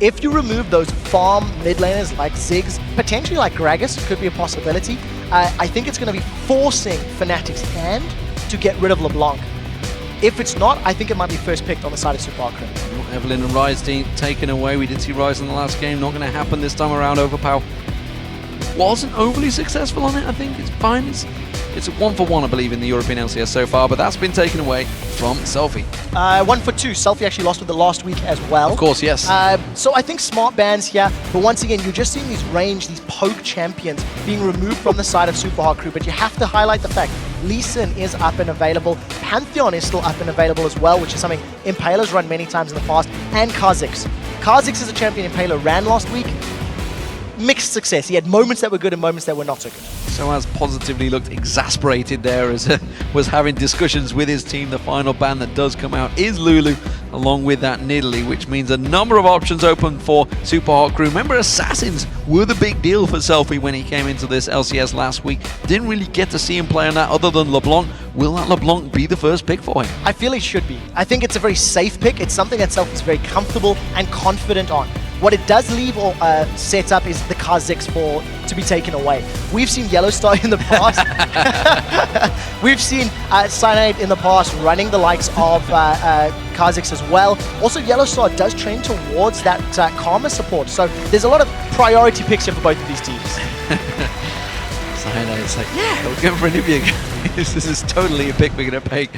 If you remove those farm mid laners like Ziggs, potentially like Gragas could be a possibility, I think it's going to be forcing Fnatic's hand to get rid of LeBlanc. If it's not, I think it might be first picked on the side of SUPA. Evelyn and Ryze taken away. We did see Ryze in the last game. Not going to happen this time around. Overpower wasn't overly successful on it, I think. It's fine. It's a 1-for-1, I believe, in the European LCS so far, but that's been taken away from Selfie. 1-for-2. Selfie actually lost with it last week as well. Of course, yes. So I think smart bans here, but once again, you're just seeing these range, these poke champions being removed from the side of SUPA crew, but you have to highlight the fact Lee Sin is up and available, Pantheon is still up and available as well, which is something Impaler's run many times in the past, and Kha'Zix. Kha'Zix is a champion Impaler ran last week. Mixed success. He had moments that were good and moments that were not so good. sOAZ positively looked exasperated there as was having discussions with his team. The final ban that does come out is Lulu, along with that Nidalee, which means a number of options open for SUPA crew. Remember, Assassins were the big deal for Selfie when he came into this LCS last week. Didn't really get to see him play on that other than LeBlanc. Will that LeBlanc be the first pick for him? I feel it should be. I think it's a very safe pick. It's something that Selfie's very comfortable and confident on. What it does leave or set up is the Kha'Zix to be taken away. We've seen YellOwStaR in the past. We've seen Cyanide in the past running the likes of Kha'Zix as well. Also, YellOwStaR does train towards that Karma support. So there's a lot of priority picks here for both of these teams. Cyanide's like, yeah, we're going for an interview. This is totally a pick we're going to pick.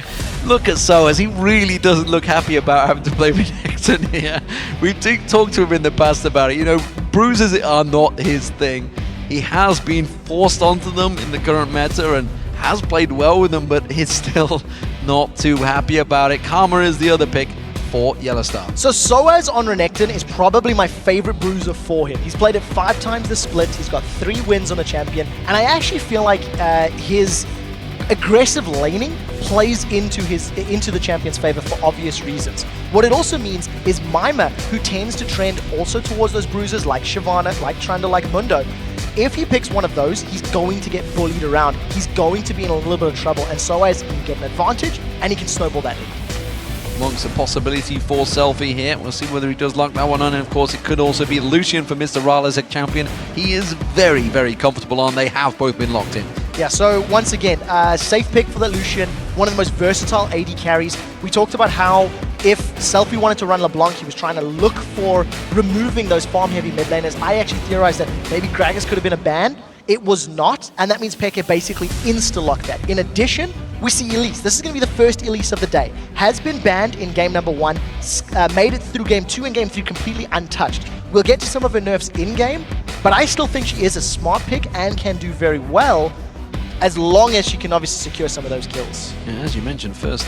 Look at sOAZ. He really doesn't look happy about having to play with Nexon here. We did talk to him in the past about it. You know, bruises are not his thing. He has been forced onto them in the current meta and has played well with them, but he's still not too happy about it. Karma is the other pick for YellOwStaR. So sOAZ on Renekton is probably my favorite bruiser for him. He's played it 5 times the split. He's got 3 wins on the champion, and I actually feel like his aggressive laning plays into the champion's favor for obvious reasons. What it also means is Mimer, who tends to trend also towards those bruisers like Shyvana, like Trundle, like Mundo. If he picks one of those, he's going to get bullied around. He's going to be in a little bit of trouble, and sOAZ can get an advantage, and he can snowball that in. Amongst a possibility for Selfie here. We'll see whether he does lock that one on. And of course, it could also be Lucian for MrRalleZ champion. He is very, very comfortable on. They have both been locked in. Yeah, so once again, safe pick for the Lucian, one of the most versatile AD carries. We talked about how if Selfie wanted to run LeBlanc, he was trying to look for removing those farm-heavy mid laners. I actually theorized that maybe Gragas could have been a ban. It was not, and that means Peke basically insta-locked that. In addition, we see Elise. This is going to be the first Elise of the day. Has been banned in game number 1, made it through game 2 and game 3 completely untouched. We'll get to some of her nerfs in-game, but I still think she is a smart pick and can do very well, as long as she can obviously secure some of those kills. Yeah, as you mentioned, first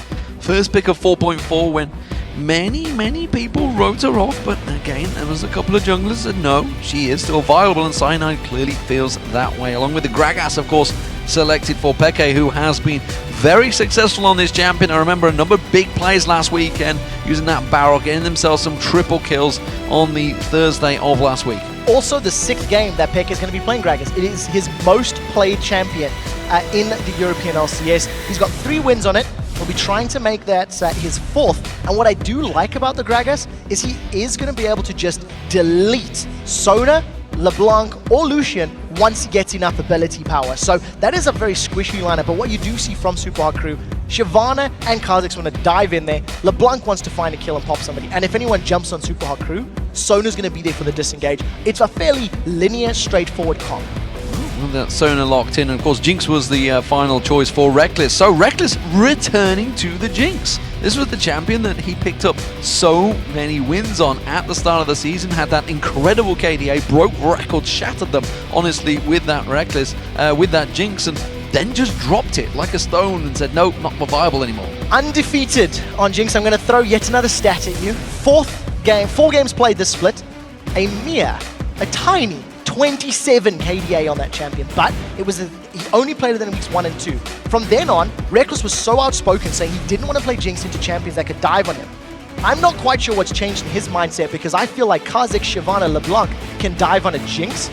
pick of 4.4 when many people wrote her off, but again, there was a couple of junglers that no, she is still viable, and Cyanide clearly feels that way, along with the Gragas, of course, selected for Peke, who has been very successful on this champion. I remember a number of big plays last weekend using that barrel, getting themselves some triple kills on the Thursday of last week. Also, the 6th game that Peke is going to be playing Gragas. It is his most played champion in the European LCS. He's got 3 wins on it. He'll be trying to make that his 4th. And what I do like about the Gragas is he is going to be able to just delete Sona, LeBlanc, or Lucian once he gets enough ability power. So that is a very squishy lineup. But what you do see from SUPA crew, Shyvana and Kha'Zix want to dive in there. LeBlanc wants to find a kill and pop somebody. And if anyone jumps on SUPA crew, Sona's going to be there for the disengage. It's a fairly linear, straightforward comp. Well, that Sona locked in, and of course Jinx was the final choice for Rekkles. So Rekkles returning to the Jinx. This was the champion that he picked up so many wins on at the start of the season, had that incredible KDA, broke records, shattered them, honestly, with that Rekkles, with that Jinx, and then just dropped it like a stone and said, nope, not viable anymore. Undefeated on Jinx. I'm going to throw yet another stat at you. 4 games played this split, a tiny 27 KDA on that champion, but it was he only played it in weeks 1 and 2. From then on, Rekkles was so outspoken, saying he didn't want to play Jinx into champions that could dive on him. I'm not quite sure what's changed in his mindset, because I feel like Kha'Zix, Shyvana, LeBlanc can dive on a Jinx.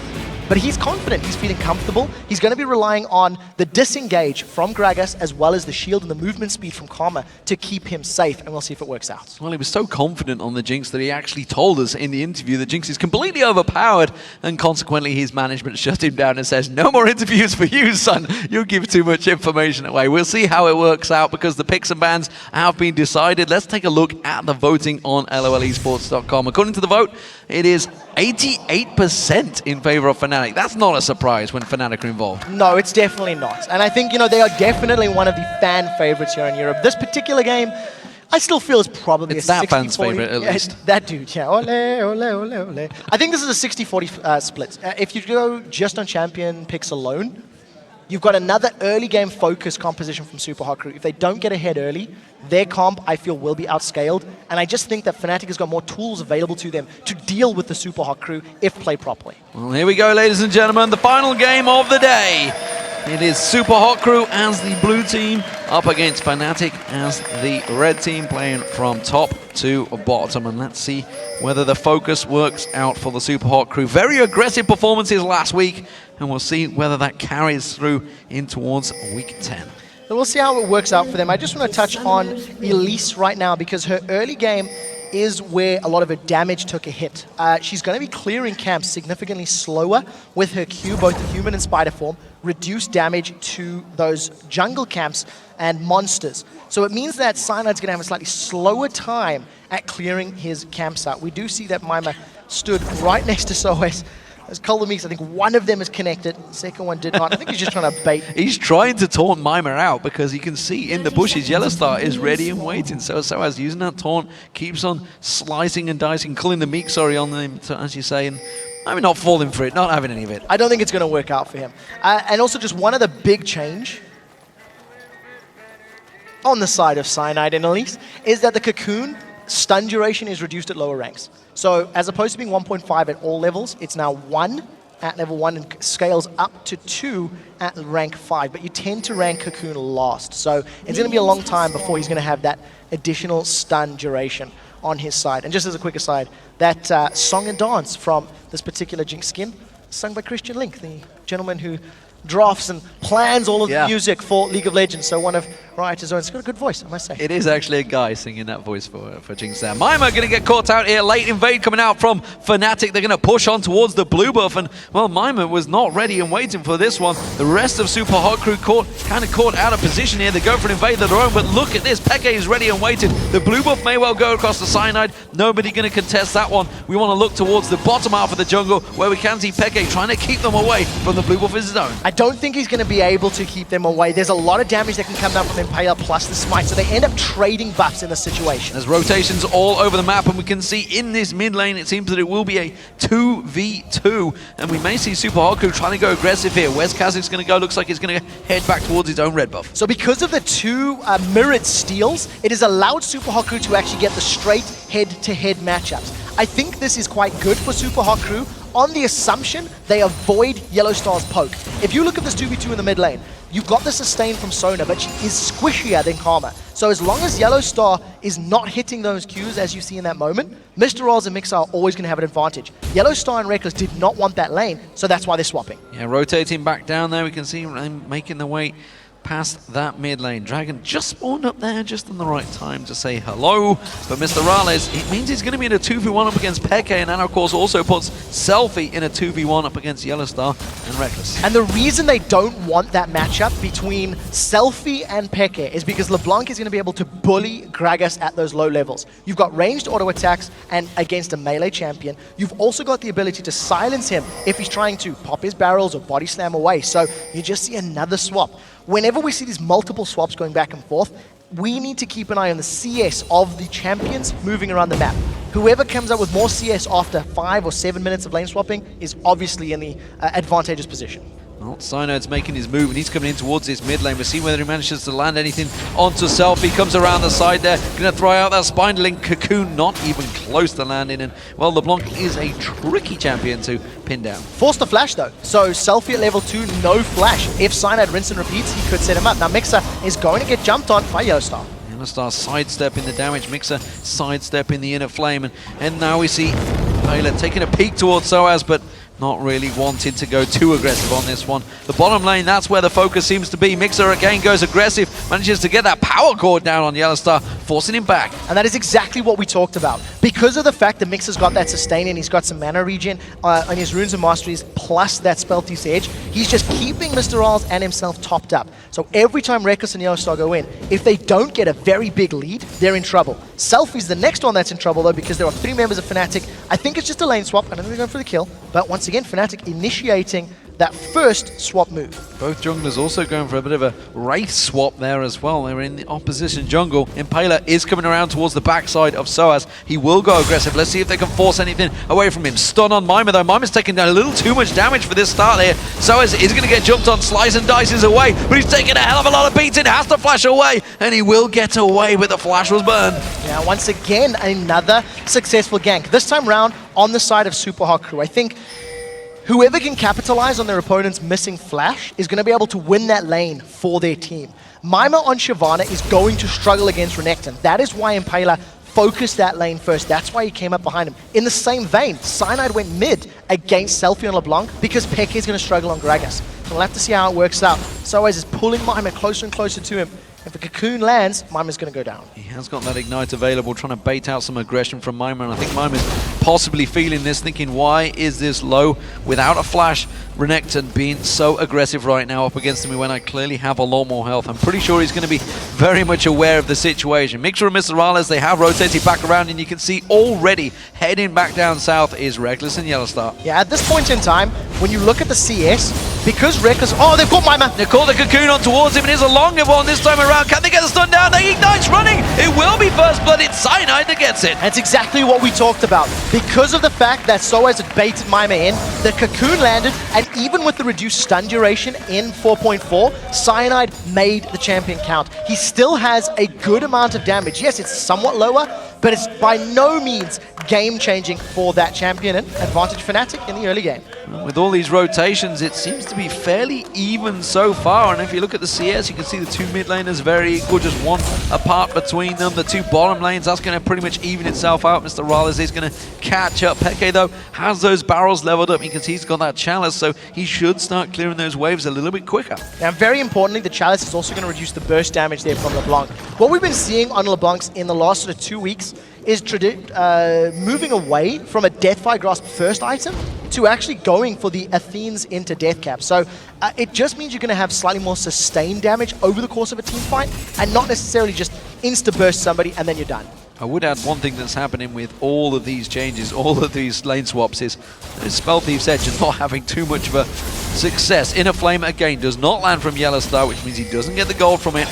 But he's confident, he's feeling comfortable. He's going to be relying on the disengage from Gragas as well as the shield and the movement speed from Karma to keep him safe, and we'll see if it works out. Well, he was so confident on the Jinx that he actually told us in the interview that Jinx is completely overpowered, and consequently his management shut him down and says, no more interviews for you, son. You give too much information away. We'll see how it works out because the picks and bans have been decided. Let's take a look at the voting on LOLesports.com. According to the vote, it is 88% in favor of Fnatic. That's not a surprise when Fnatic are involved. No, it's definitely not. And I think, they are definitely one of the fan favorites here in Europe. This particular game, I still feel is probably it's a 60-40. that fan's favorite, at least. That dude, yeah. Ole, ole, ole, ole. I think this is a 60-40 split. If you go just on champion picks alone, you've got another early game focus composition from Super Hot Crew. If they don't get ahead early, their comp, I feel, will be outscaled. And I just think that Fnatic has got more tools available to them to deal with the Super Hot Crew if played properly. Well, here we go, ladies and gentlemen. The final game of the day. It is Super Hot Crew as the blue team up against Fnatic as the red team, playing from top to bottom. And let's see whether the focus works out for the Super Hot Crew. Very aggressive performances last week, and we'll see whether that carries through in towards week 10. So we'll see how it works out for them. I just want to touch on Elise right now because her early game is where a lot of her damage took a hit. She's going to be clearing camps significantly slower with her Q, both the human and spider form, reduce damage to those jungle camps and monsters. So it means that Cyanide's going to have a slightly slower time at clearing his camps out. We do see that Mimer stood right next to sOAZ. As Cologne, I think one of them is connected, the second one did not. I think he's just trying to bait. He's trying to taunt Mimer out because you can see in the bushes YellOwStaR is ready and waiting. So sOAZ using that taunt, keeps on slicing and dicing, calling the migxa on them, as you say, and I'm not falling for it, not having any of it. I don't think it's going to work out for him. And also just one other big change on the side of Cyanide and Elise is that the Cocoon stun duration is reduced at lower ranks. So as opposed to being 1.5 at all levels, it's now 1 at level 1 and scales up to 2 at rank 5. But you tend to rank Cocoon last. So it's going to be a long time before he's going to have that additional stun duration on his side. And just as a quick aside, that song and dance from this particular Jinx skin, sung by Christian Link, the gentleman who drafts and plans all of the music for League of Legends. So one of Riot's own. It's got a good voice, I must say. It is actually a guy singing that voice for Jinx there. Mimer going to get caught out here. Late invade coming out from Fnatic. They're going to push on towards the blue buff. And, well, Mimer was not ready and waiting for this one. The rest of Super Hot Crew kind of caught out of position here. They go for an invade of their own. But look at this. Peke is ready and waiting. The blue buff may well go across the Cyanide. Nobody going to contest that one. We want to look towards the bottom half of the jungle where we can see Peke trying to keep them away from the blue buff of his own. I don't think he's going to be able to keep them away. There's a lot of damage that can come down from Impaler plus the smite, so they end up trading buffs in this situation. There's rotations all over the map, and we can see in this mid lane, it seems that it will be a 2v2, and we may see Super Hot Crew trying to go aggressive here. Where's Kazak's going to go? Looks like he's going to head back towards his own red buff. So because of the two mirrored steals, it has allowed Super Hot Crew to actually get the straight head-to-head matchups. I think this is quite good for Super Hot Crew on the assumption they avoid YellOwStar's poke. If you look at this 2v2 in the mid lane, you've got the sustain from Sona, but she is squishier than Karma. So as long as YellOwStar is not hitting those Qs as you see in that moment, MrRalleZ and migxa are always going to have an advantage. YellOwStar and Rekkles did not want that lane, so that's why they're swapping. Yeah, rotating back down there, we can see them making their way past that mid lane. Dragon just spawned up there just in the right time to say hello, but MrRalleZ, it means he's going to be in a 2v1 up against Peke, and that of course also puts Selfie in a 2v1 up against YellOwStar and Rekkles. And the reason they don't want that matchup between Selfie and Peke is because LeBlanc is going to be able to bully Gragas at those low levels. You've got ranged auto attacks and against a melee champion. You've also got the ability to silence him if he's trying to pop his barrels or body slam away. So you just see another swap. Whenever we see these multiple swaps going back and forth, we need to keep an eye on the CS of the champions moving around the map. Whoever comes up with more CS after 5 or 7 minutes of lane swapping is obviously in the advantageous position. Well, Cyanide's making his move, and he's coming in towards this mid lane. We'll see whether he manages to land anything onto Selfie. Comes around the side there, going to throw out that spine-link Cocoon, not even close to landing. And, well, LeBlanc is a tricky champion to pin down. Forced to flash, though. So Selfie at level 2, no flash. If Cyanide rinse and repeats, he could set him up. Now migxa is going to get jumped on by YellOwStaR. YellOwStar sidestepping the damage, migxa sidestepping the inner flame. And now we see Impaler taking a peek towards sOAZ, but not really wanting to go too aggressive on this one. The bottom lane, that's where the focus seems to be. migxa again goes aggressive, manages to get that power cord down on YellOwStaR, forcing him back. And that is exactly what we talked about. Because of the fact that migxa's got that sustain and he's got some mana regen on his runes and masteries, plus that spell thief's edge, he's just keeping MrRalleZ and himself topped up. So every time Rekkles and YellOwStaR go in, if they don't get a very big lead, they're in trouble. Selfie's the next one that's in trouble though, because there are 3 members of Fnatic. I think it's just a lane swap. I don't think they're going for the kill. But once again, Fnatic initiating that first swap move. Both junglers also going for a bit of a race swap there as well. They're in the opposition jungle. Impaler is coming around towards the backside of sOAZ. He will go aggressive. Let's see if they can force anything away from him. Stun on Mimer though. Mimer's taking a little too much damage for this start here. sOAZ is going to get jumped on. Slice and dices away, but he's taking a hell of a lot of beating. Has to flash away, and he will get away, but the flash was burned. Yeah, once again, another successful gank. This time round on the side of Super Hot Crew. I think whoever can capitalize on their opponent's missing flash is going to be able to win that lane for their team. Mimer on Shyvana is going to struggle against Renekton. That is why Impaler focused that lane first. That's why he came up behind him. In the same vein, Cyanide went mid against Selfie on LeBlanc because Peke is going to struggle on Gragas. So we'll have to see how it works out. sOAZ is pulling Mimer closer and closer to him. If the cocoon lands, Mimer's going to go down. He has got that ignite available, trying to bait out some aggression from Mimer, and I think Mimer's possibly feeling this, thinking, why is this low without a flash? Renekton being so aggressive right now up against me when I clearly have a lot more health. I'm pretty sure he's going to be very much aware of the situation. migxa and MrRalleZ, they have rotated back around, and you can see already heading back down south is Rekkles and YellOwStaR. Yeah, at this point in time, when you look at the CS, because Rekkles... Oh, they've got Mimer! They call the cocoon on towards him, and here's a longer one this time around. Can they get the stun down? They ignite's running! It will be first blood. It's Cyanide that gets it. That's exactly what we talked about. Because of the fact that sOAZ had baited Mimer in, the cocoon landed, and even with the reduced stun duration in 4.4, Cyanide made the champion count. He still has a good amount of damage. Yes, it's somewhat lower, but it's by no means game-changing for that champion, and advantage Fnatic in the early game. With all these rotations, it seems to be fairly even so far, and if you look at the CS, you can see the 2 mid laners very equal, just 1 apart between them. The 2 bottom lanes, that's going to pretty much even itself out. MrRalleZ is going to catch up. Peke, though, has those barrels leveled up. You can see he's got that chalice, so he should start clearing those waves a little bit quicker. Now, very importantly, the chalice is also going to reduce the burst damage there from LeBlanc. What we've been seeing on LeBlanc's in the last sort of 2 weeks is moving away from a Deathfire Grasp first item to actually going for the Athene's into Death Cap. So it just means you're going to have slightly more sustained damage over the course of a team fight, and not necessarily just insta-burst somebody and then you're done. I would add one thing that's happening with all of these changes, all of these lane swaps, is Spell Thief's Edge and not having too much of a success. Inner Flame again does not land from YellOwStaR, which means he doesn't get the gold from it.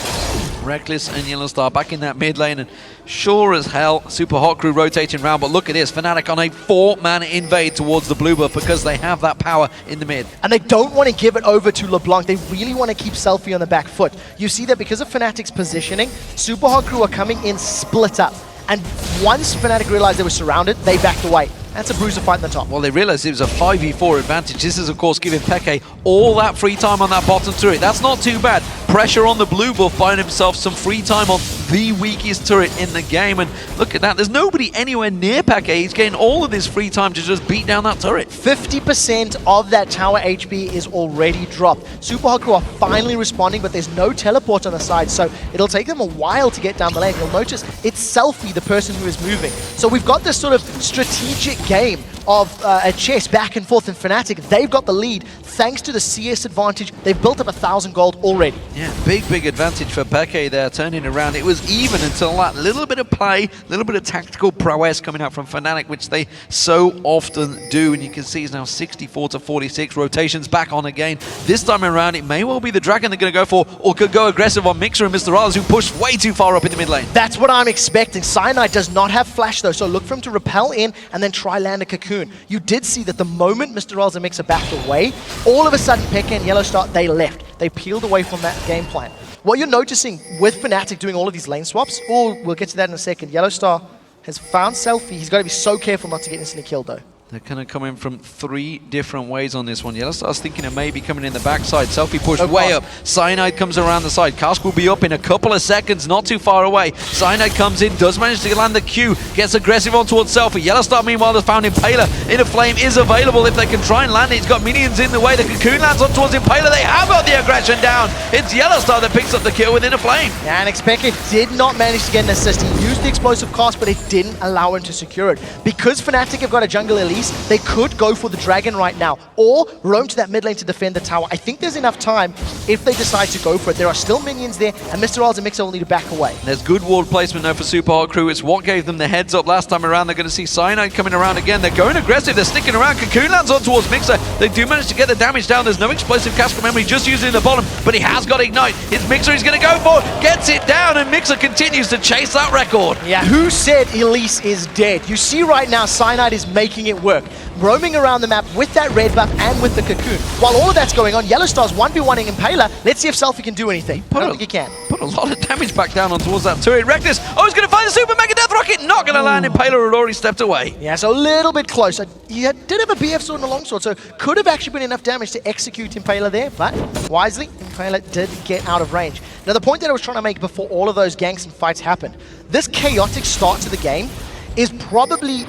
Rekkles and YellOwStaR back in that mid lane, and sure as hell, Super Hot Crew rotating around, but look at this, Fnatic on a 4-man invade towards the blue buff because they have that power in the mid. And they don't want to give it over to LeBlanc. They really want to keep Selfie on the back foot. You see that because of Fnatic's positioning, Super Hot Crew are coming in split up. And once Fnatic realized they were surrounded, they backed away. That's a bruiser fight in the top. Well, they realized it was a 5v4 advantage. This is, of course, giving Peke all that free time on that bottom turret. That's not too bad. Pressure on the blue buff, buying himself some free time on the weakest turret in the game. And look at that. There's nobody anywhere near Peke. He's getting all of this free time to just beat down that turret. 50% of that tower HP is already dropped. Super Hot Crew are finally responding, but there's no teleport on the side, so it'll take them a while to get down the lane. You'll notice it's Selfie, the person who is moving. So we've got this sort of strategic game of a chess back and forth in Fnatic. They've got the lead thanks to the CS advantage. They've built up 1,000 gold already. Yeah, big advantage for Peke there, turning around. It was even until that little bit of play, little bit of tactical prowess coming out from Fnatic, which they so often do. And you can see it's now 64-46. Rotations back on again. This time around, it may well be the Dragon they're going to go for, or could go aggressive on migxa and MrRalleZ, who pushed way too far up in the mid lane. That's what I'm expecting. Cyanide does not have flash though, so look for him to repel in and then try land a cocoon. You did see that the moment MrRalleZ and migxa backed away, all of a sudden Peke and YellOwStaR, they left. They peeled away from that game plan. What you're noticing with Fnatic doing all of these lane swaps, we'll get to that in a second. YellOwStaR has found Selfie. He's got to be so careful not to get instantly killed though. They're going to come in from 3 different ways on this one. YellOwStar's thinking of maybe coming in the backside. Selfie pushed way up. Cyanide comes around the side. Cask will be up in a couple of seconds, not too far away. Cyanide comes in, does manage to land the Q, gets aggressive on towards Selfie. YellOwStar, meanwhile, has found Impaler. Inner Flame is available if they can try and land it. He's got minions in the way. The Cocoon lands on towards Impaler. They have got the aggression down. It's YellOwStar that picks up the kill with Inner Flame. Yeah, and xPeke did not manage to get an assist. He used the explosive cast, but it didn't allow him to secure it. Because Fnatic have got a jungle Elise, they could go for the dragon right now, or roam to that mid lane to defend the tower. I think there's enough time if they decide to go for it. There are still minions there, and MrRalleZ and migxa will need to back away. There's good ward placement though for SUPA Hot Crew. It's what gave them the heads up last time around. They're going to see Cyanide coming around again. They're going aggressive. They're sticking around. Cocoon lands on towards migxa. They do manage to get the damage down. There's no explosive cast from memory, just using the bottom, but he has got Ignite. It's migxa he's going to go for. Gets it down, and migxa continues to chase that record. Yeah, who said Elise is dead? You see right now, Cyanide is making it work. Roaming around the map with that red buff and with the Cocoon. While all of that's going on, YellOwStar's 1v1ing Impaler. Let's see if Selfie can do anything. I don't think he can. Put a lot of damage back down on towards that turret. Rekkles, oh, he's going to find the super mega death rocket. Not going to land. Impaler had already stepped away. Yeah, so a little bit close. He did have a BF sword and a longsword, so could have actually been enough damage to execute Impaler there, but wisely, Impaler did get out of range. Now, the point that I was trying to make before all of those ganks and fights happened, this chaotic start to the game is probably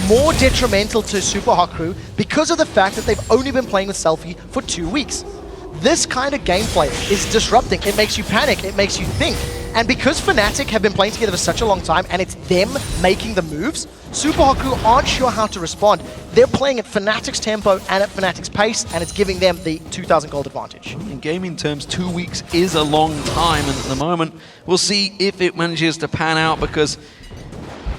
more detrimental to SUPA Hot Crew because of the fact that they've only been playing with Selfie for 2 weeks. This kind of gameplay is disrupting. It makes you panic, it makes you think. And because Fnatic have been playing together for such a long time and it's them making the moves, SUPA Hot Crew aren't sure how to respond. They're playing at Fnatic's tempo and at Fnatic's pace, and it's giving them the 2,000 gold advantage. In gaming terms, 2 weeks is a long time, and at the moment, we'll see if it manages to pan out, because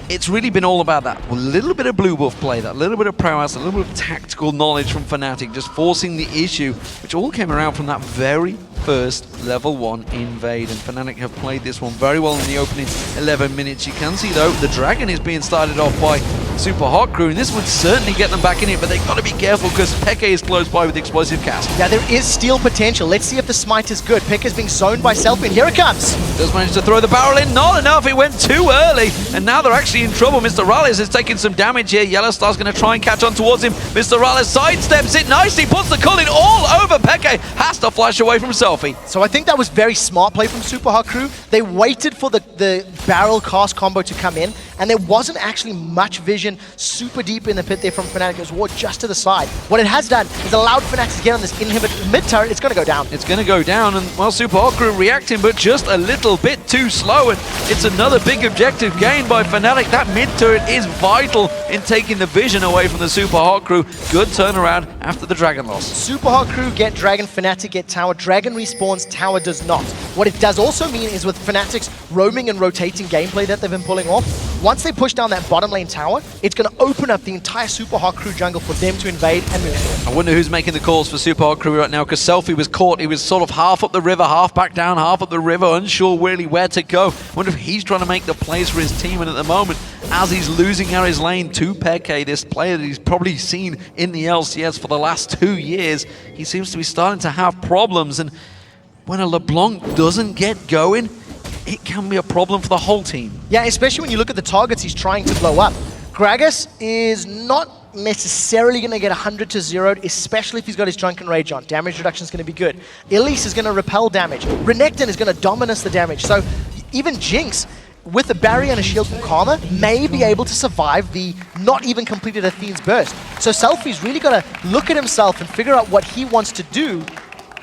it's really been all about that little bit of blue buff play, that little bit of prowess, a little bit of tactical knowledge from Fnatic, just forcing the issue, which all came around from that very first level 1 invade. And Fnatic have played this one very well in the opening 11 minutes. You can see though, the dragon is being started off by SUPA Hot Crew, and this would certainly get them back in it, but they've got to be careful because xPeke is close by with the explosive cast. Yeah, there is steal potential. Let's see if the smite is good. xPeke is being zoned by Selfie, and here it comes. Does manage to throw the barrel in, not enough, it went too early, and now they're actually in trouble. MrRalleZ is taking some damage here. YellOwStar's going to try and catch on towards him. MrRalleZ sidesteps it nicely, puts the Cologne all over xPeke, has to flash away from Selfie. So I think that was very smart play from SUPA Hot Crew. They waited for the barrel cast combo to come in, and there wasn't actually much vision super deep in the pit there from Fnatic. It was war just to the side. What it has done is allowed Fnatic to get on this inhibit mid turret. It's going to go down. It's going to go down, and well, SUPA Hot Crew reacting, but just a little bit too slow, and it's another big objective gained by Fnatic. That mid turret is vital in taking the vision away from the SUPA Hot Crew. Good turnaround after the dragon loss. SUPA Hot Crew get dragon, Fnatic get tower. Dragon respawns, tower does not. What it does also mean is with Fnatic's roaming and rotating gameplay that they've been pulling off, once they push down that bottom lane tower, it's going to open up the entire SUPA Hot Crew jungle for them to invade and move forward. I wonder who's making the calls for SUPA Hot Crew right now, because Selfie was caught. He was sort of half up the river, half back down, half up the river, unsure really where to go. I wonder if he's trying to make the plays for his team, and at the moment, as he's losing out his lane to xPeke, this player that he's probably seen in the LCS for the last 2 years, he seems to be starting to have problems, and when a LeBlanc doesn't get going, it can be a problem for the whole team. Yeah, especially when you look at the targets he's trying to blow up. Gragas is not necessarily going to get 100 to 0, especially if he's got his Drunken Rage on. Damage reduction is going to be good. Elise is going to repel damage. Renekton is going to dominate the damage. So even Jinx, with a barrier and a shield from Karma, may be able to survive the not even completed Athene's burst. So Selfie's really got to look at himself and figure out what he wants to do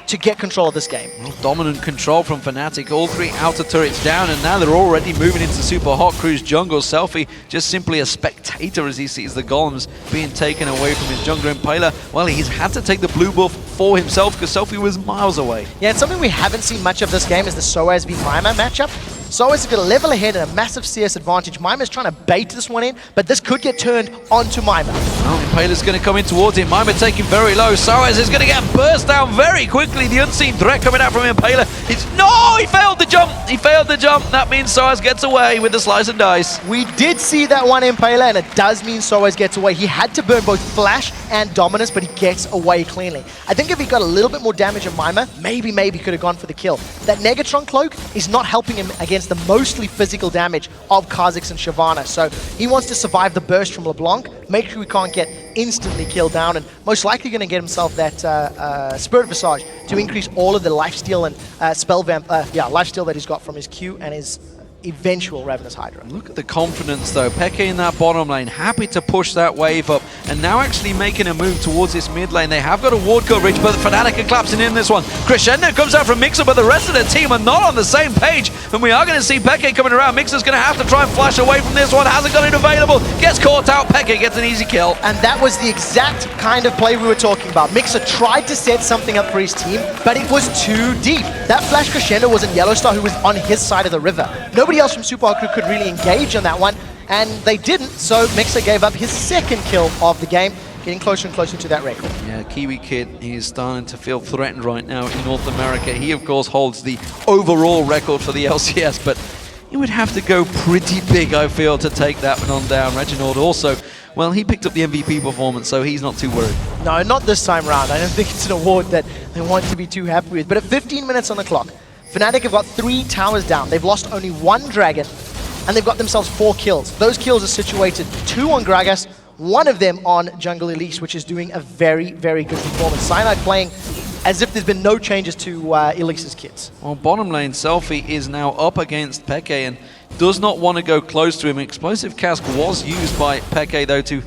to get control of this game. Well, dominant control from Fnatic. All 3 outer turrets down, and now they're already moving into SUPA Hot Crew's jungle. Selfie just simply a spectator as he sees the golems being taken away from his jungler Impaler. Well, he's had to take the blue buff for himself because Selfie was miles away. Yeah, and something we haven't seen much of this game is the sOAZ v Mimer matchup. sOAZ is going to level ahead and a massive CS advantage. Mimer's trying to bait this one in, but this could get turned onto Mimer. Oh, Impaler's going to come in towards him. Mimer taking very low. sOAZ is going to get burst down very quickly. The unseen threat coming out from Impaler. No, he failed the jump. He failed the jump. That means sOAZ gets away with the slice and dice. We did see that one Impaler, and it does mean sOAZ gets away. He had to burn both Flash and Dominance, but he gets away cleanly. I think if he got a little bit more damage on Mimer, maybe could have gone for the kill. That Negatron cloak is not helping him against against the mostly physical damage of Kha'Zix and Shyvana. So he wants to survive the burst from LeBlanc, make sure he can't get instantly killed down, and most likely going to get himself that Spirit Visage to increase all of the lifesteal and lifesteal that he's got from his Q and his eventual Ravenous Hydra. Look at the confidence though. Peke in that bottom lane, happy to push that wave up, and now actually making a move towards this mid lane. They have got a ward coverage, but Fnatic are collapsing in this one. Crescendo comes out from migxa, but the rest of the team are not on the same page, and we are going to see Peke coming around. migxa's going to have to try and flash away from this one, hasn't got it available, gets caught out, Peke gets an easy kill. And that was the exact kind of play we were talking about. migxa tried to set something up for his team, but it was too deep. That flash Crescendo was in YellOwStaR, who was on his side of the river. Nobody else from SUPA Crew could really engage on that one, and they didn't, so migxa gave up his second kill of the game, getting closer and closer to that record. Yeah, Kiwi Kid, he is starting to feel threatened right now in North America. He, of course, holds the overall record for the LCS, but he would have to go pretty big, I feel, to take that one on down. Reginald also, well, he picked up the MVP performance, so he's not too worried. No, not this time round. I don't think it's an award that they want to be too happy with. But at 15 minutes on the clock, Fnatic have got 3 towers down. They've lost only 1 dragon, and they've got themselves 4 kills. Those kills are situated 2 on Gragas, 1 of them on Jungle Elise, which is doing a very, very good performance. Cyanide playing as if there's been no changes to Elise's kits. Well, bottom lane, Selfie is now up against Peke and does not want to go close to him. Explosive Cask was used by Peke, though, to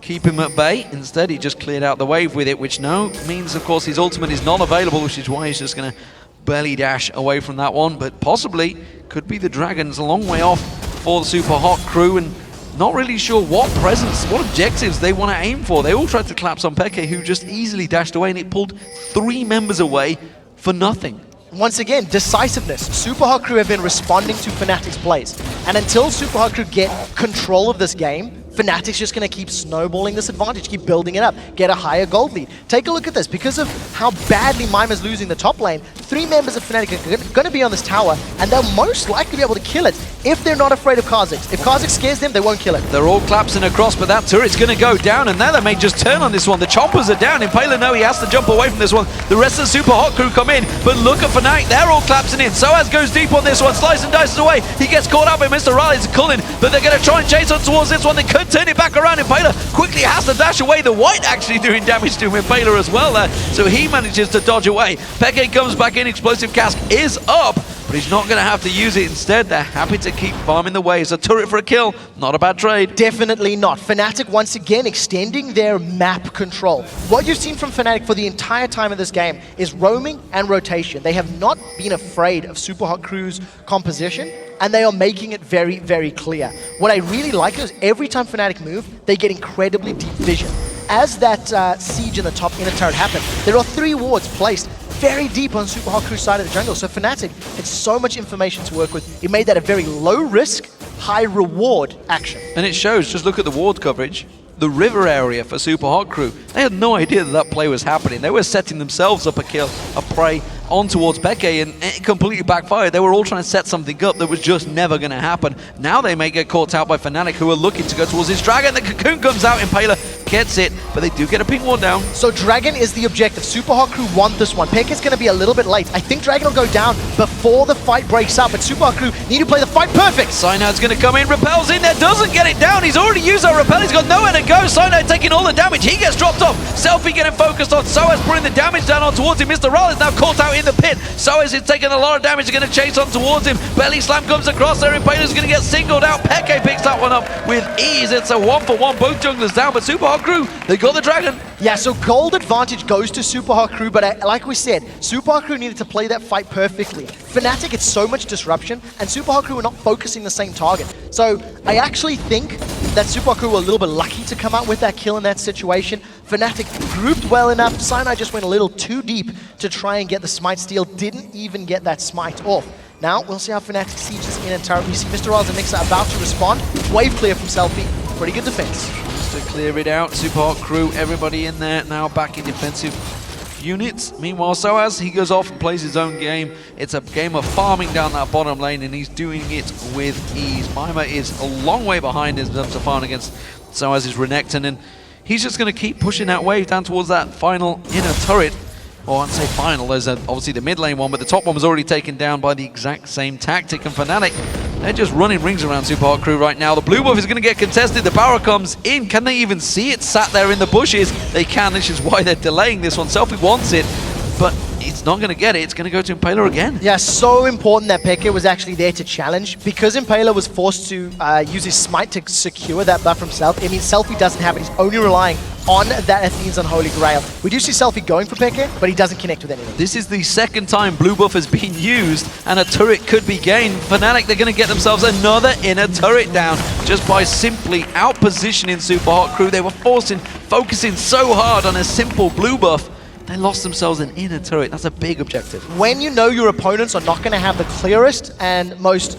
keep him at bay. Instead, he just cleared out the wave with it, which now means, of course, his ultimate is not available, which is why he's just going to belly dash away from that one. But possibly could be the Dragons, a long way off for the Super Hot crew, and not really sure what presence, what objectives they want to aim for. They all tried to collapse on Peke, who just easily dashed away, and it pulled 3 members away for nothing. Once again, decisiveness. Super Hot Crew have been responding to Fnatic's plays. And until Super Hot Crew get control of this game, Fnatic's just going to keep snowballing this advantage, keep building it up, get a higher gold lead. Take a look at this. Because of how badly Mimer's losing the top lane, 3 members of Fnatic are going to be on this tower, and they'll most likely be able to kill it if they're not afraid of Kha'Zix. If Kha'Zix scares them, they won't kill it. They're all collapsing across, but that turret's going to go down, and now they may just turn on this one. The choppers are down. Impaler, no, he has to jump away from this one. The rest of the Super Hot Crew come in, but look at Fnatic. They're all collapsing in. sOAZ goes deep on this one, slice and dices away. He gets caught up by MrRalleZ and Cologne, but they're going to try and chase on towards this one. They could turn it back around. Impaler quickly has to dash away. The white actually doing damage to Impaler as well there, so he manages to dodge away. Peke comes back in. Explosive Cask is up, but he's not going to have to use it. Instead, they're happy to keep farming the waves. A turret for a kill, not a bad trade. Definitely not. Fnatic once again extending their map control. What you've seen from Fnatic for the entire time of this game is roaming and rotation. They have not been afraid of Super Hot Crew's composition, and they are making it very, very clear. What I really like is every time Fnatic move, they get incredibly deep vision. As that siege in the top inner turret happened, there are 3 wards placed very deep on Super Hot Crew's side of the jungle. So Fnatic had so much information to work with. It made that a very low risk, high reward action. And it shows, just look at the ward coverage. The river area for Super Hot Crew, they had no idea that that play was happening. They were setting themselves up a kill, a prey on towards Peke, and it completely backfired. They were all trying to set something up that was just never going to happen. Now they may get caught out by Fnatic, who are looking to go towards this dragon. The cocoon comes out, Impaler gets it, but they do get a ping ward down. So Dragon is the objective. Super Hot Crew want this one. Peke's going to be a little bit late. I think Dragon will go down before the fight breaks up, but Super Hot Crew need to play the fight perfect. Cyanide's going to come in, repels in there, doesn't get it down. He's already used that repel, he's got nowhere to go. Cyanide taking all the damage, he gets dropped off. Selfie getting focused on sOAZ, putting the damage down on towards him. MrRalleZ now caught out in the pit. sOAZ is taking a lot of damage, going to chase on towards him. Belly slam comes across there, Impaler's going to get singled out. Peke picks that one up with ease. It's a 1-for-1, both junglers down, but Super Hot Crew, they got the dragon. Yeah, so gold advantage goes to Super Hot Crew, but like we said, Super Hot Crew needed to play that fight perfectly. Fnatic, it's so much disruption, and Super Hot Crew are not focusing the same target. So I actually think that Super Hot Crew were a little bit lucky to come out with that kill in that situation. Fnatic grouped well enough. Cyanide just went a little too deep to try and get the smite steal. Didn't even get that smite off. Now, we'll see how Fnatic sieges in and turret. We see MrRalleZ and migxa about to respond. Wave clear from Selfie. Pretty good defense. Just to clear it out, Super Hot Crew, everybody in there now back in defensive units. Meanwhile, sOAZ, he goes off and plays his own game. It's a game of farming down that bottom lane, and he's doing it with ease. Mimer is a long way behind in terms of farming against sOAZ's Renekton, and he's just going to keep pushing that wave down towards that final inner turret. or I'd say final. There's obviously the mid lane one, but the top one was already taken down by the exact same tactic. And Fnatic, they're just running rings around Super Hot Crew right now. The blue buff is going to get contested. The barrel comes in. Can they even see it sat there in the bushes? They can, which is why they're delaying this one. Selfie wants it, but it's not going to get it. It's going to go to Impaler again. Yeah, so important that xPeke was actually there to challenge. Because Impaler was forced to use his smite to secure that buff himself, it means Selfie doesn't have it. He's only relying on that Athene's Unholy Grail. We do see Selfie going for xPeke, but he doesn't connect with anything. This is the second time blue buff has been used and a turret could be gained. Fnatic, they're going to get themselves another inner turret down just by simply outpositioning Super Hot Crew. They were focusing so hard on a simple blue buff. They lost themselves an inner turret. That's a big objective. When you know your opponents are not going to have the clearest and most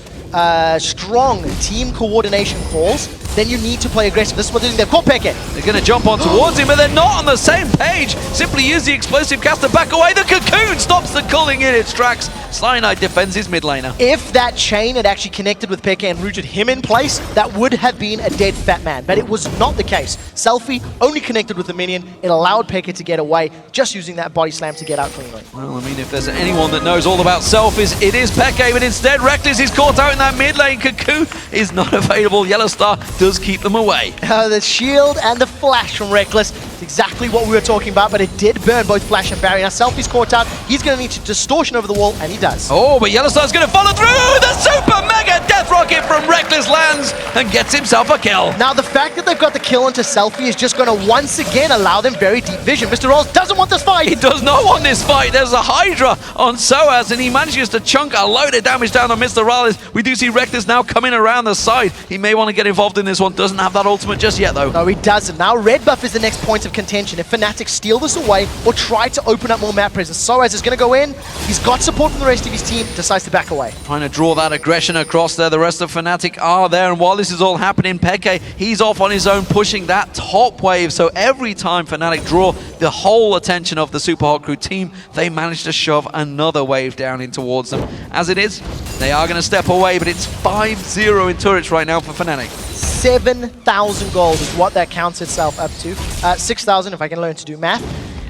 strong team coordination calls, then you need to play aggressive. This is what they're doing. They've caught xPeke. They're going to jump on towards him, but they're not on the same page. Simply use the explosive cast to back away. The cocoon stops the culling in its tracks. Cyanide defends his mid laner. If that chain had actually connected with xPeke and rooted him in place, that would have been a dead fat man. But it was not the case. Selfie only connected with the minion. It allowed xPeke to get away, just using that body slam to get out cleanly. Well, I mean, if there's anyone that knows all about selfies, it is xPeke, but instead Rekkles is caught out in that mid lane. Cocoon is not available. YellOwStaR does keep them away. The shield and the flash from Rekkles. It's exactly what we were talking about, but it did burn both flash and barrier. Now Selfie's caught out. He's going to need to distortion over the wall, and he does. Oh, but YellOwStar's going to follow through. The super mega death rocket from Rekkles lands and gets himself a kill. Now the fact that they've got the kill onto Selfie is just going to once again allow them very deep vision. MrRalleZ doesn't want this fight. He does not want this fight. There's a Hydra on sOAZ, and he manages to chunk a load of damage down on MrRalleZ. We do see Rekkles now coming around the side. He may want to get involved in this one. Doesn't have that ultimate just yet, though. No, he doesn't. Now red buff is the next point of contention. If Fnatic steal this away or try to open up more map presence, sOAZ is going to go in. He's got support from the rest of his team. Decides to back away. Trying to draw that aggression across there. The rest of Fnatic are there, and while this is all happening, xPeke, he's off on his own, pushing that top wave. So every time Fnatic draw the whole attention of the Super Hot Crew team, they manage to shove another wave down in towards them. As it is, they are going to step away, but it's 5-0 in turrets right now for Fnatic. 7,000 gold is what that counts itself up to. 6,000 if I can learn to do math.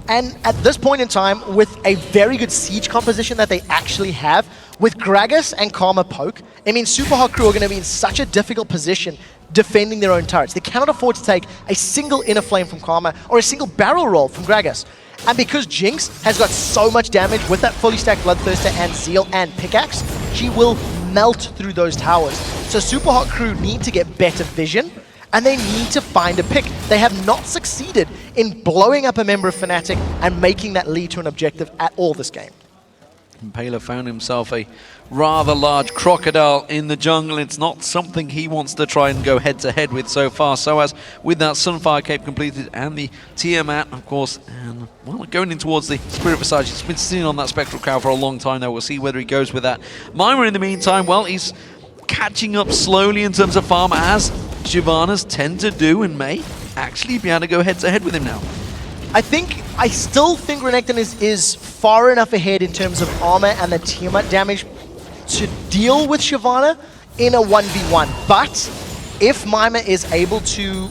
And at this point in time, with a very good siege composition that they actually have, with Gragas and Karma poke, I mean, Super Hot Crew are going to be in such a difficult position defending their own turrets. They cannot afford to take a single inner flame from Karma or a single barrel roll from Gragas. And because Jinx has got so much damage with that fully stacked Bloodthirster and Zeal and Pickaxe, she will melt through those towers. So Super Hot Crew need to get better vision, and they need to find a pick. They have not succeeded in blowing up a member of Fnatic and making that lead to an objective at all this game. Impaler found himself a rather large crocodile in the jungle. It's not something he wants to try and go head-to-head with so far. sOAZ, with that Sunfire Cape completed and the Tiamat, of course, and well, going in towards the Spirit Visage. He's been sitting on that Spectral Cow for a long time now. We'll see whether he goes with that. Mimer, in the meantime, well, he's catching up slowly in terms of farm, as Shyvana's tend to do, and may actually be able to go head-to-head with him now. I still think Renekton is far enough ahead in terms of armor and the Tiamat damage to deal with Shyvana in a 1v1. But if Mimer is able to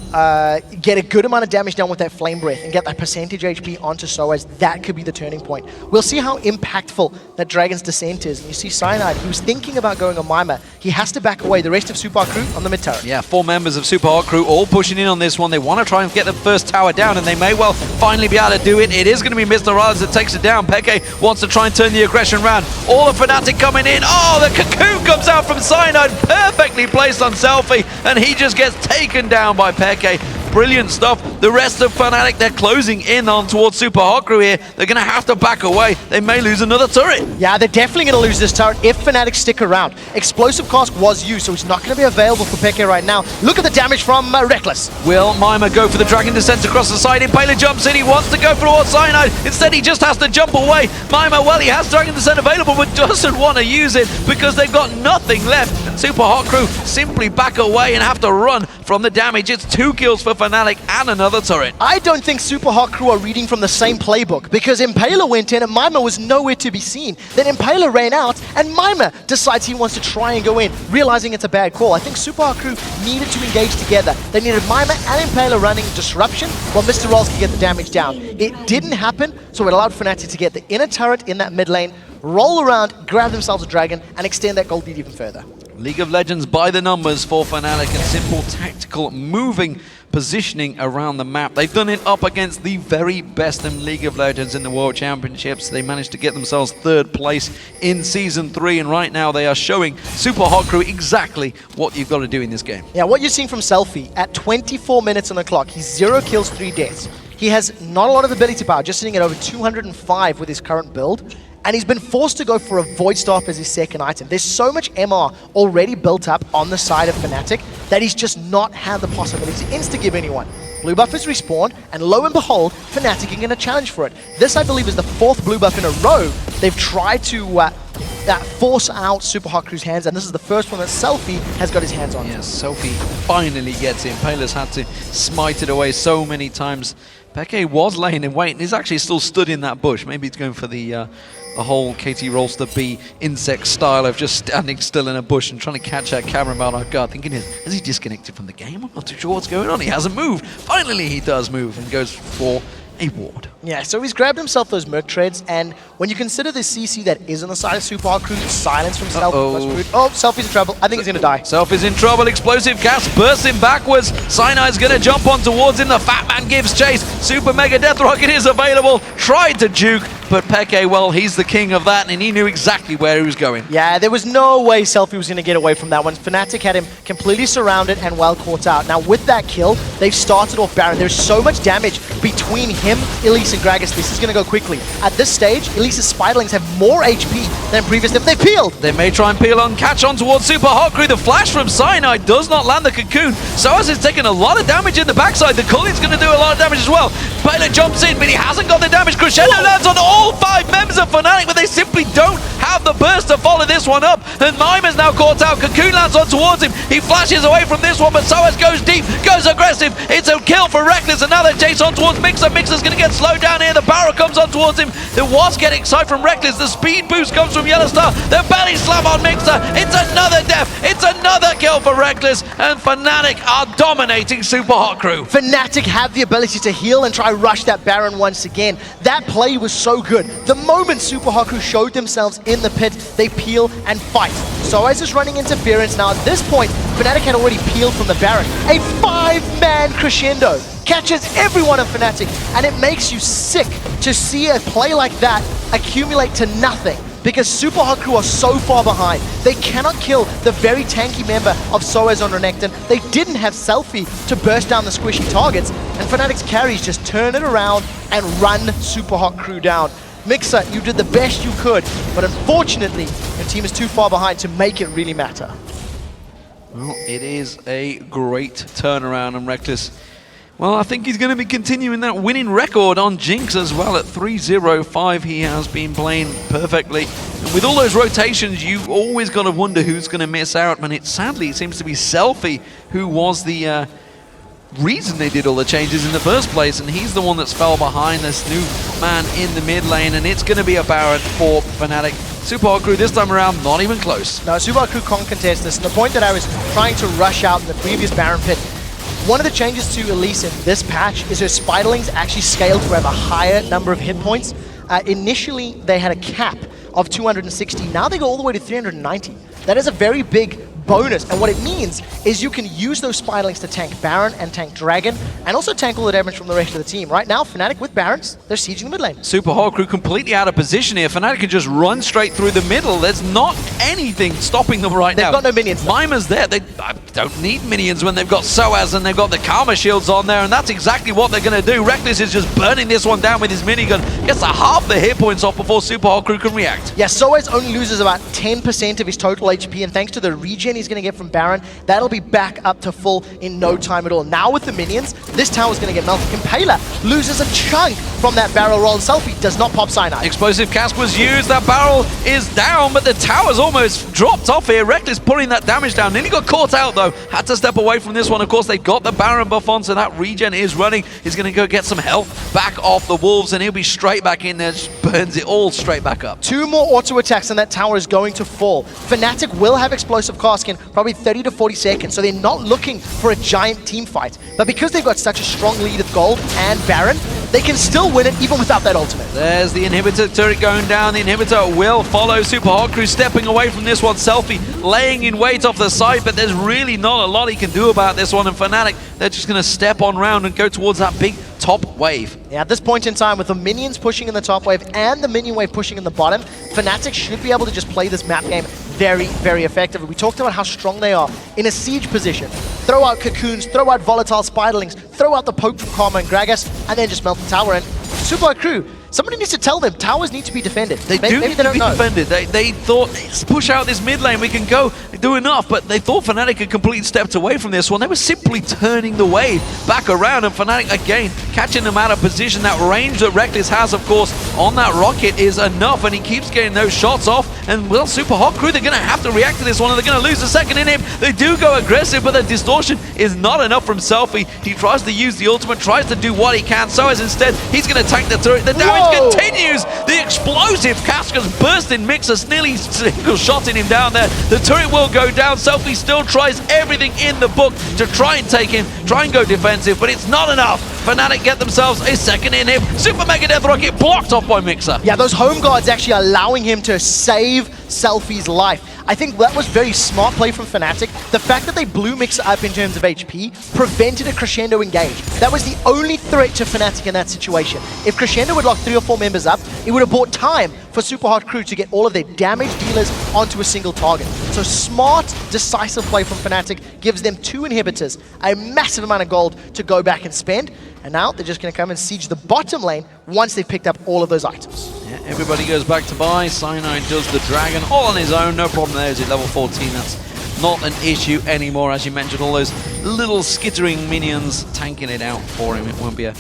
get a good amount of damage done with that Flame Breath and get that percentage HP onto sOAZ, that could be the turning point. We'll see how impactful that Dragon's Descent is. And you see Cyanide, he was thinking about going on Mimer. He has to back away. The rest of Super Hot Crew on the mid turret. Yeah, 4 members of Super Hot Crew all pushing in on this one. They want to try and get the first tower down, and they may well finally be able to do it. It is going to be MrRalleZ that takes it down. xPeke wants to try and turn the aggression round. All the Fnatic coming in. Oh, the cocoon comes out from Cyanide, perfectly placed on Selfie, and he just gets taken down by xPeke. Brilliant stuff. The rest of Fnatic, they're closing in on towards Super Hot Crew here. They're going to have to back away. They may lose another turret. Yeah, they're definitely going to lose this turret if Fnatic stick around. Explosive Cask was used, so it's not going to be available for xPeke right now. Look at the damage from Rekkles. Will Mimer go for the Dragon Descent across the side? Impaler jumps in. He wants to go for all Cyanide. Instead, he just has to jump away. Mimer, well, he has Dragon Descent available, but doesn't want to use it because they've got nothing left. And Super Hot Crew simply back away and have to run from the damage. It's 2 kills for Fnatic and another turret. I don't think Super Hot Crew are reading from the same playbook, because Impaler went in and Mimer was nowhere to be seen. Then Impaler ran out and Mimer decides he wants to try and go in, realizing it's a bad call. I think Super Hot Crew needed to engage together. They needed Mimer and Impaler running disruption while MrRalleZ could get the damage down. It didn't happen, so it allowed Fnatic to get the inner turret in that mid lane, roll around, grab themselves a dragon, and extend that gold lead even further. League of Legends by the numbers for Fnatic, and simple tactical moving positioning around the map. They've done it up against the very best in League of Legends in the World Championships. They managed to get themselves 3rd place in Season 3, and right now they are showing Super Hot Crew exactly what you've got to do in this game. Yeah, what you're seeing from Selfie, at 24 minutes on the clock, he's 0 kills, 3 deaths. He has not a lot of ability power, just sitting at over 205 with his current build. And he's been forced to go for a Void Staff as his second item. There's so much MR already built up on the side of Fnatic that he's just not had the possibility to insta-give anyone. Blue buff is respawned, and lo and behold, Fnatic are going to challenge for it. This, I believe, is the 4th blue buff in a row they've tried to force out Super Hot Crew's hands, and this is the first one that Selfie has got his hands on. Yes, Selfie finally gets it. Impaler's had to smite it away so many times. xPeke was laying in wait, and he's actually still stood in that bush. Maybe he's going for the whole KT Rollster B insect style of just standing still in a bush and trying to catch that camera out of guard, thinking, has he disconnected from the game? I'm not too sure what's going on. He hasn't moved. Finally, he does move and goes for a ward. Yeah, so he's grabbed himself those Merc trades, and when you consider the CC that is on the side of Super Hot Crew, silence from Selfie. Oh, Selfie's in trouble. I think he's going to die. Selfie's in trouble. Explosive gas bursting backwards. Cyanide's going to jump on towards him. The Fat Man gives chase. Super Mega Death Rocket is available. Tried to juke, but xPeke, well, he's the king of that, and he knew exactly where he was going. Yeah, there was no way Selfie was going to get away from that one. Fnatic had him completely surrounded and well caught out. Now, with that kill, they've started off Baron. There's so much damage between him, Elise, and Gragas. This is going to go quickly. At this stage, Elise's Spiderlings have more HP than previous. They peeled. They may try and peel on, catch on towards Super Hot Crew. The flash from Cyanide does not land the cocoon. sOAZ is taking a lot of damage in the backside. The Culling's going to do a lot of damage as well. Impaler jumps in, but he hasn't got the damage. Crescendo lands on all 5 members of Fnatic, but they simply don't have the burst to follow this one up. And Mimer's now caught out. Cocoon lands on towards him. He flashes away from this one, but sOAZ goes deep, goes aggressive. It's a kill for Rekkles. Another chase on towards migxa. migxa's going to get slowed down here. The barrel comes on towards him. There was getting sight from Rekkles. The speed boost comes from YellOwStaR. The belly slam on migxa. It's another death. It's another kill for Rekkles. And Fnatic are dominating Super Hot Crew. Fnatic have the ability to heal and try rush that Baron once again. That play was so good. The moment Super Hot Crew showed themselves in the pit, they peel and fight. sOAZ is running interference. Now at this point, Fnatic had already peeled from the Baron. A 5-man crescendo catches everyone in Fnatic, and it makes you sick to see a play like that accumulate to nothing, because Super Hot Crew are so far behind. They cannot kill the very tanky member of sOAZ on Renekton. They didn't have Selfie to burst down the squishy targets, and Fnatic's carries just turn it around and run Super Hot Crew down. migxa, you did the best you could, but unfortunately, your team is too far behind to make it really matter. Well, it is a great turnaround, and Rekkles, well, I think he's going to be continuing that winning record on Jinx as well. At 3-0-5, he has been playing perfectly. And with all those rotations, you always got to wonder who's going to miss out. And sadly, it seems to be Selfie who was the reason they did all the changes in the first place. And he's the one that's fell behind this new man in the mid lane. And it's going to be a Baron for Fnatic. Super Hot Crew this time around, not even close. No, Super Hot Crew can't contest this. And the point that I was trying to rush out in the previous Baron pit, one of the changes to Elise in this patch is her Spiderlings actually scaled to have a higher number of hit points. Initially, they had a cap of 260. Now they go all the way to 390. That is a very big bonus, and what it means is you can use those Spiderlings to tank Baron and tank Dragon, and also tank all the damage from the rest of the team. Right now, Fnatic with Barons, they're sieging the mid lane. Super Hot Crew completely out of position here. Fnatic can just run straight through the middle. There's not anything stopping them right now. They've got no minions. Mimer's there. They don't need minions when they've got sOAZ and they've got the Karma shields on there, and that's exactly what they're going to do. Rekkles is just burning this one down with his minigun. Gets a half the hit points off before Super Hot Crew can react. Yeah, sOAZ only loses about 10% of his total HP, and thanks to the regen again he's going to get from Baron. That'll be back up to full in no time at all. Now with the minions, this tower's going to get melted. Impaler loses a chunk from that barrel roll. Selfie does not pop Cyanide. Explosive cask was used. That barrel is down, but the tower's almost dropped off here. Rekkles pulling that damage down. Nearly got caught out though. Had to step away from this one. Of course, they got the Baron buff on, so that regen is running. He's going to go get some health back off the Wolves, and he'll be straight back in there. Just burns it all straight back up. 2 more auto attacks and that tower is going to fall. Fnatic will have explosive cask in probably 30 to 40 seconds, so they're not looking for a giant team fight. But because they've got such a strong lead of gold and Baron, they can still win it even without that ultimate. There's the inhibitor turret going down. The inhibitor will follow. Super Hot Crew stepping away from this one. Selfie laying in wait off the side, but there's really not a lot he can do about this one. And Fnatic, they're just going to step on round and go towards that big top wave. Yeah, at this point in time, with the minions pushing in the top wave and the minion wave pushing in the bottom, Fnatic should be able to just play this map game very, very effectively. We talked about how strong they are in a siege position. Throw out cocoons, throw out volatile spiderlings, throw out the poke from Karma and Gragas, and then just melt the tower. And Super Hot Crew, somebody needs to tell them towers need to be defended. Maybe they don't know. Defended. They thought, let's push out this mid lane, we can go do enough, but they thought Fnatic had completely stepped away from this one. They were simply turning the wave back around, and Fnatic again catching them out of position. That range that Rekkles has, of course, on that rocket is enough, and he keeps getting those shots off. And well, Super Hot Crew, they're going to have to react to this one, and they're going to lose a second in him. They do go aggressive, but the distortion is not enough from Selfie. He tries to use the ultimate, tries to do what he can. sOAZ instead, he's going to tank the turret. The damage continues. The explosive cask has burst in migxa, nearly single-shotting him down there. The turret will go down. Selfie still tries everything in the book to try and take him, try and go defensive, but it's not enough. Fnatic get themselves a second in him. Super Mega Death Rocket blocked off by migxa. Yeah, those home guards actually allowing him to save Selfie's life. I think that was very smart play from Fnatic. The fact that they blew migxa up in terms of HP prevented a Crescendo engage. That was the only threat to Fnatic in that situation. If Crescendo would lock 3 or 4 members up, it would have bought time for Super Hot Crew to get all of their damage dealers onto a single target. So smart, decisive play from Fnatic gives them 2 inhibitors, a massive amount of gold to go back and spend. And now they're just going to come and siege the bottom lane once they've picked up all of those items. Yeah, everybody goes back to buy. Cyanide does the dragon all on his own. No problem there. He's at level 14. That's not an issue anymore. As you mentioned, all those little skittering minions tanking it out for him. It won't be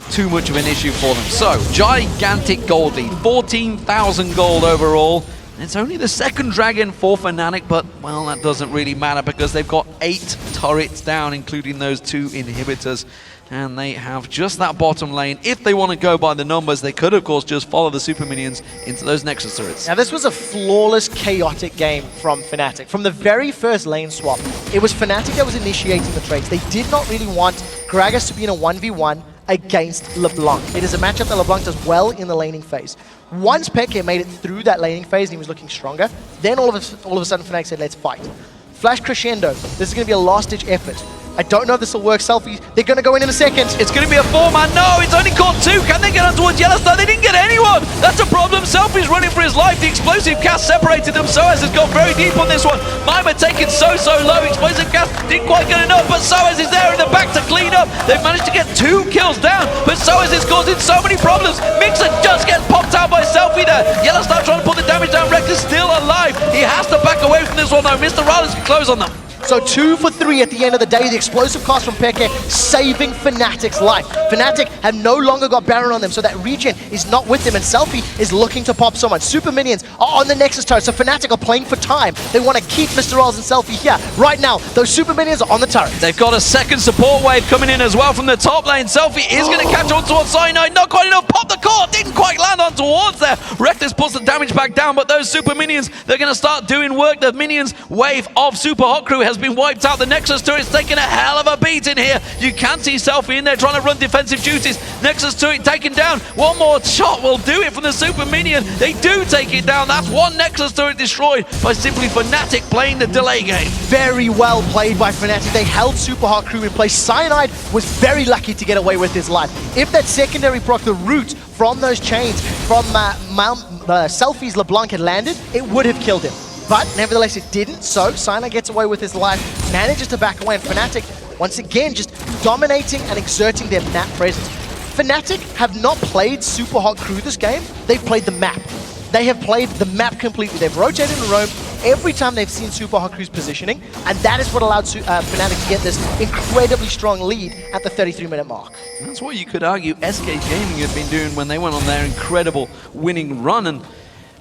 too much of an issue for them. So, gigantic gold lead. 14,000 gold overall. It's only the second dragon for Fnatic, but, well, that doesn't really matter because they've got 8 turrets down, including those 2 inhibitors. And they have just that bottom lane. If they want to go by the numbers, they could, of course, just follow the super minions into those Nexus turrets. Now, this was a flawless, chaotic game from Fnatic. From the very first lane swap, it was Fnatic that was initiating the trades. They did not really want Gragas to be in a 1v1 against LeBlanc. It is a matchup that LeBlanc does well in the laning phase. Once Peke made it through that laning phase and he was looking stronger, then all of a sudden Fnatic said, let's fight. Flash Crescendo. This is going to be a last-ditch effort. I don't know if this will work. Selfie, they're going to go in a second. It's going to be a 4-man. No, it's only caught 2. Can they get on towards YellOwStaR? They didn't get anyone. That's a problem. Selfie's running for his life. The explosive cast separated them. sOAZ has gone very deep on this one. Mimer taken so low. Explosive cast didn't quite get enough, but sOAZ is there in the back to clean up. They've managed to get 2 kills down, but sOAZ is causing so many problems. migxa just gets popped out by Selfie there. YellOwStaR trying to put the damage down. Rekkles still alive. He has to back away from this one though. MrRalleZ can close on them. So 2 for 3 at the end of the day. The explosive cast from Peke saving Fnatic's life. Fnatic have no longer got Baron on them, so that regen is not with them, and Selfie is looking to pop someone. Super minions are on the Nexus turret, so Fnatic are playing for time. They want to keep MrRalleZ and Selfie here. Right now, those super minions are on the turret. They've got a second support wave coming in as well from the top lane. Selfie is going to catch on towards Cyanide. Not quite enough. Pop the core. Didn't quite land on towards there. Rekkles puts the damage back down, but those super minions, they're going to start doing work. The minions wave of Super Hot Crew has been wiped out. The Nexus turret's taking a hell of a beat in here. You can see Selfie in there trying to run defensive duties. Nexus turret taken down. One more shot will do it from the super minion. They do take it down. That's 1 Nexus turret destroyed by simply Fnatic playing the delay game. Very well played by Fnatic. They held Super Hot Crew in place. Cyanide was very lucky to get away with his life. If that secondary proc, the root from those chains from Selfie's LeBlanc had landed, it would have killed him. But nevertheless, it didn't, so Cyanide gets away with his life, manages to back away, and Fnatic, once again, just dominating and exerting their map presence. Fnatic have not played Super Hot Crew this game, they've played the map. They have played the map completely. They've rotated and roamed every time they've seen Super Hot Crew's positioning, and that is what allowed Fnatic to get this incredibly strong lead at the 33-minute mark. That's what you could argue SK Gaming had been doing when they went on their incredible winning run and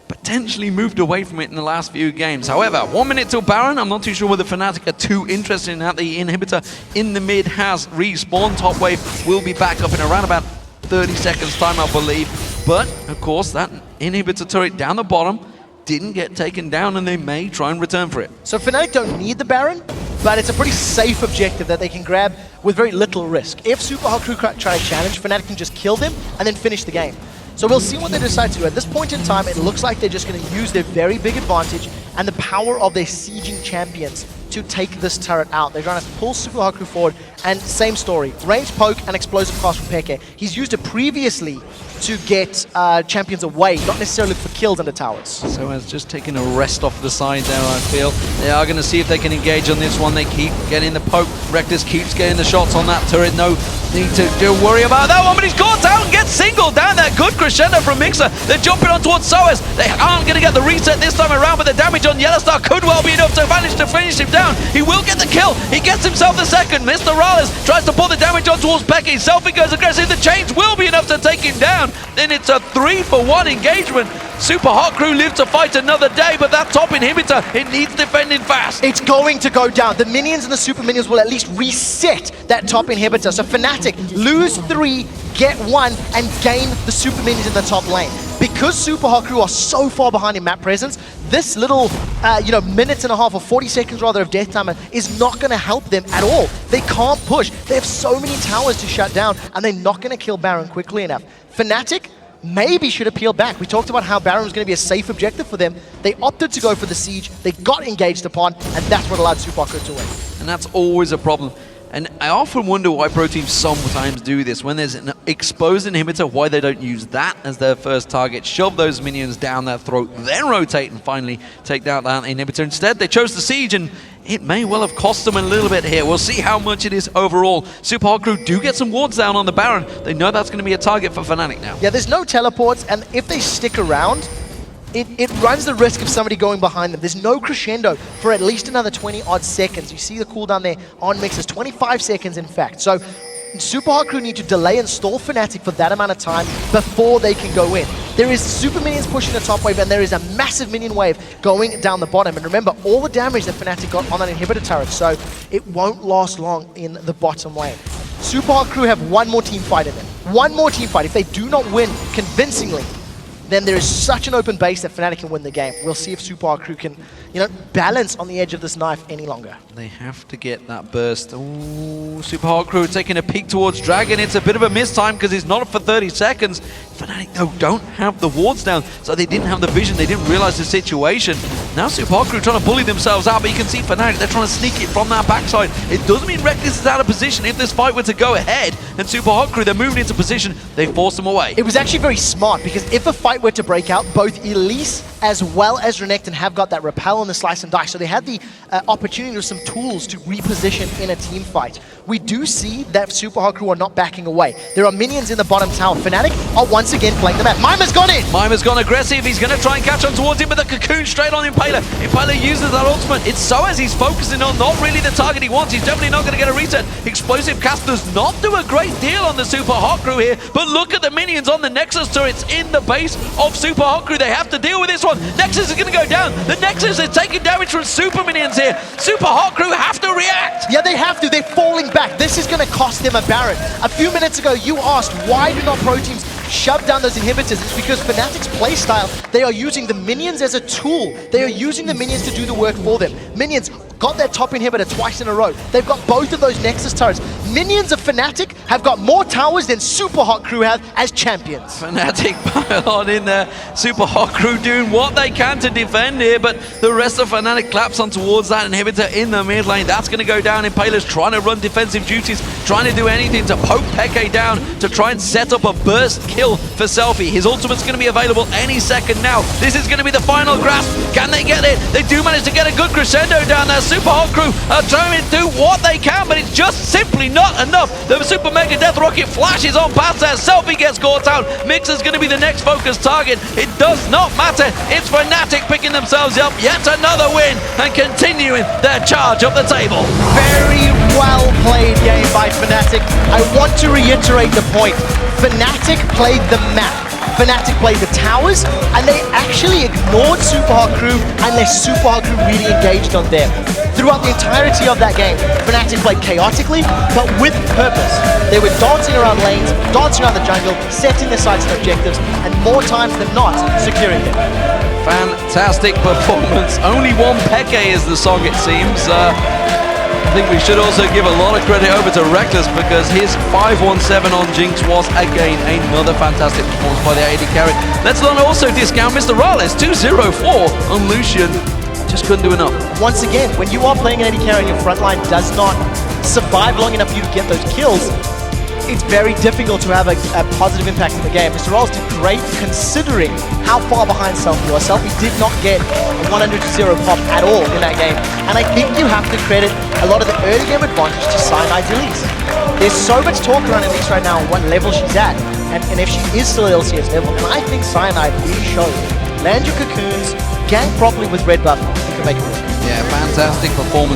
potentially moved away from it in the last few games. However, 1 minute till Baron. I'm not too sure whether Fnatic are too interested in that. The inhibitor in the mid has respawned. Top wave will be back up in around about 30 seconds time, I believe. But, of course, that inhibitor turret down the bottom didn't get taken down, and they may try and return for it. So Fnatic don't need the Baron, but it's a pretty safe objective that they can grab with very little risk. If Super Hot Crew try to challenge, Fnatic can just kill them and then finish the game. So we'll see what they decide to do. At this point in time, it looks like they're just going to use their very big advantage and the power of their sieging champions to take this turret out. They're trying to pull Super Hot Crew forward, and same story. Range poke and explosive cast from Peke. He's used it previously to get champions away, not necessarily for kills under towers. sOAZ just taking a rest off the side there, I feel. They are going to see if they can engage on this one. They keep getting the poke. Rekkles keeps getting the shots on that turret. No need to worry about that one, but he's gone down and gets singled down there. Good crescendo from migxa. They're jumping on towards sOAZ. They aren't going to get the reset this time around, but the damage on YellOwStaR could well be enough to manage to finish him down. He will get the kill. He gets himself the second. MrRalleZ tries to pull the damage on towards Peke. Selfie goes aggressive. The chains will be enough to take him down. Then it's a 3-for-1 engagement. Super Hot Crew live to fight another day, but that top inhibitor, it needs defending fast. It's going to go down. The minions and the super minions will at least reset that top inhibitor. So Fnatic lose 3, get 1, and gain the super minions in the top lane. Because Super Hot Crew are so far behind in map presence, this little, minute and a half or 40 seconds rather of death timer is not going to help them at all. They can't push. They have so many towers to shut down, and they're not going to kill Baron quickly enough. Fnatic maybe should have peeled back. We talked about how Baron was going to be a safe objective for them. They opted to go for the siege. They got engaged upon, and that's what allowed Super Hot Crew to win. And that's always a problem. And I often wonder why pro teams sometimes do this. When there's an exposed inhibitor, why they don't use that as their first target, shove those minions down their throat, then rotate and finally take down that inhibitor. Instead, they chose the siege, and it may well have cost them a little bit here. We'll see how much it is overall. Super Hot Crew do get some wards down on the Baron. They know that's going to be a target for Fnatic now. Yeah, there's no teleports, and if they stick around, it runs the risk of somebody going behind them. There's no crescendo for at least another 20-odd seconds. You see the cooldown there on migxa's 25 seconds, in fact. So Super Hot Crew need to delay and stall Fnatic for that amount of time before they can go in. There is super minions pushing the top wave, and there is a massive minion wave going down the bottom. And remember, all the damage that Fnatic got on that inhibitor turret, so it won't last long in the bottom lane. Super Hot Crew have one more team fight in them. One more team fight. If they do not win convincingly, then there is such an open base that Fnatic can win the game. We'll see if Super Hot Crew can, balance on the edge of this knife any longer. They have to get that burst. Ooh, Super Hot Crew taking a peek towards Dragon. It's a bit of a miss time because he's not up for 30 seconds. Fnatic, though, don't have the wards down, so they didn't have the vision. They didn't realize the situation. Now Super Hot Crew trying to bully themselves out, but you can see Fnatic, they're trying to sneak it from that backside. It doesn't mean Rekkles is out of position. If this fight were to go ahead, and Super Hot Crew, they're moving into position, they force them away. It was actually very smart, because if a fight were to break out, both Elise as well as Renekton have got that repel and the slice and dice, so they had the opportunity with some tools to reposition in a team fight. We do see that Super Hot Crew are not backing away. There are minions in the bottom tower. Fnatic are once again playing the map. Mimer's gone in! Mimer's gone aggressive. He's going to try and catch on towards him, but the cocoon straight on Impaler. Impaler uses that ultimate. It's sOAZ he's focusing on, not really the target he wants. He's definitely not going to get a reset. Explosive cast does not do a great deal on the Super Hot Crew here, but look at the minions on the Nexus turrets in the base of Super Hot Crew. They have to deal with this one. Nexus is going to go down. The Nexus is taking damage from super minions here. Super Hot Crew have to react. Yeah, they have to. They're falling back. This is going to cost them a Baron. A few minutes ago, you asked, why do not pro teams shove down those inhibitors? It's because Fnatic's playstyle, they are using the minions as a tool. They are using the minions to do the work for them. Minions got their top inhibitor twice in a row. They've got both of those Nexus turrets. Minions of Fnatic have got more towers than Super Hot Crew have as champions. Fnatic pile on in there. Super Hot Crew doing what they can to defend here, but the rest of Fnatic claps on towards that inhibitor in the mid lane. That's going to go down. Impaler's trying to run defensive duties, trying to do anything to poke Peke down to try and set up a burst kill for Selfie. His ultimate's going to be available any second now. This is going to be the final grasp. Can they get it? They do manage to get a good crescendo down there. SUPA crew are trying to do what they can, but it's just simply not enough. The Super Mega Death Rocket flashes on past there. Selfie gets caught out. migxa's going to be the next focus target. It does not matter. It's Fnatic picking themselves up yet another win and continuing their charge up the table. Very well played game by Fnatic. I want to reiterate the point. Fnatic played the map. Fnatic played the towers, and they actually ignored SUPA crew unless SUPA crew really engaged on them. Throughout the entirety of that game, Fnatic played chaotically, but with purpose. They were dancing around lanes, dancing around the jungle, setting their sights and objectives, and more times than not, securing it. Fantastic performance. Only one Peke is the song, it seems. I think we should also give a lot of credit over to Rekkles because his 517 on Jinx was again another fantastic performance by the AD carry. Let's not also discount MrRalleZ 204 on Lucian. Just couldn't do enough. Once again, when you are playing an AD carry and your front line does not survive long enough for you to get those kills, it's very difficult to have a positive impact in the game. MrRalleZ did great considering how far behind Selfie was. Selfie did not get a 100-0 pop at all in that game. And I think you have to credit a lot of the early game advantage to Cyanide's release. There's so much talk around Elise right now on what level she's at, and if she is still at LCS level. And I think Cyanide really showed. Land your cocoons, gank properly with red buff, you can make it work. Yeah, fantastic performance.